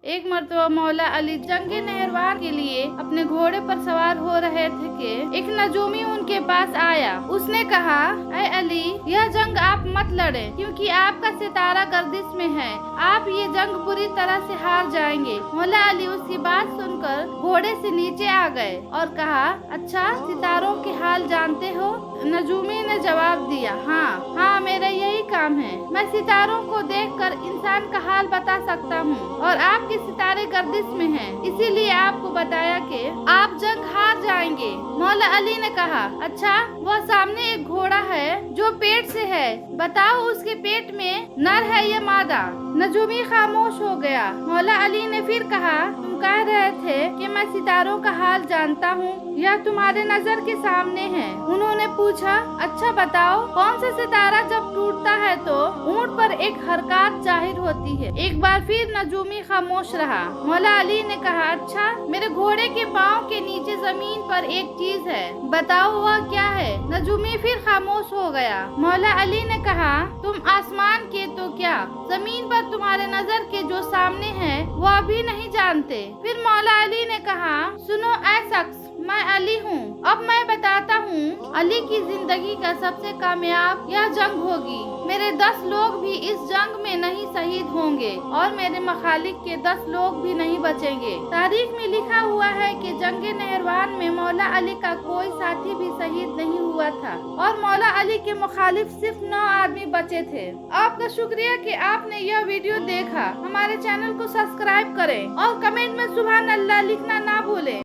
ایک مرتبہ مولا علی جنگ نہروان کے لیے اپنے گھوڑے پر سوار ہو رہے تھے کہ ایک نجومی ان کے پاس آیا۔ اس نے کہا، اے علی، یہ جنگ آپ مت لڑیں کیونکہ آپ کا ستارہ گردش میں ہے، آپ یہ جنگ بری طرح سے ہار جائیں گے۔ مولا علی اس کی بات سن کر گھوڑے سے نیچے آ گئے اور کہا، اچھا ستاروں کے حال جانتے ہو؟ نجومی نے جواب دیا، ہاں میرا یہی کام ہے، میں ستاروں کو دیکھ کر انسان کا حال بتا سکتا ہوں اور آپ کے ستارے گردش میں ہیں، اسی لیے آپ کو بتایا کہ آپ جنگ ہار جائیں گے۔ مولا علی نے کہا، اچھا وہ سامنے ایک گھوڑا ہے جو پیٹ سے ہے، بتاؤ اس کے پیٹ میں نر ہے یا مادہ؟ نجومی خاموش ہو گیا۔ مولا علی نے پھر کہا، تم کہہ رہے تھے کہ میں ستاروں کا حال جانتا ہوں، یا تمہارے نظر کے سامنے ہے؟ انہوں نے پوچھا، اچھا بتاؤ کون سا ستارہ جب ٹوٹتا ہے تو اونٹ پر ایک حرکات ظاہر ہوتی ہے؟ ایک بار پھر نجومی خاموش رہا۔ مولا علی نے کہا، اچھا میرے گھوڑے کے پاؤں کے نیچے زمین پر ایک چیز ہے، بتاؤ وہ کیا ہے؟ نجومی پھر خاموش ہو گیا۔ مولا علی نے کہا، تم آسمان کے تو کیا زمین پر تمہارے نظر کے جو سامنے ہے وہ ابھی نہیں جانتے؟ پھر مولا علی نے کہا، سنو اے شخص، میں علی ہوں، اب میں بتاتا ہوں علی کی زندگی کا سب سے کامیاب یہ جنگ ہوگی۔ میرے 10 لوگ بھی اس جنگ میں نہیں شہید ہوں گے اور میرے مخالف کے 10 لوگ بھی نہیں بچیں گے۔ تاریخ میں لکھا ہوا ہے کہ جنگ نہروان میں مولا علی کا کوئی ساتھی بھی شہید نہیں ہوا تھا اور مولا علی کے مخالف صرف 9 آدمی بچے تھے۔ آپ کا شکریہ کہ آپ نے یہ ویڈیو دیکھا۔ ہمارے چینل کو سبسکرائب کریں اور کمنٹ میں سبحان اللہ لکھنا نہ بھولیں۔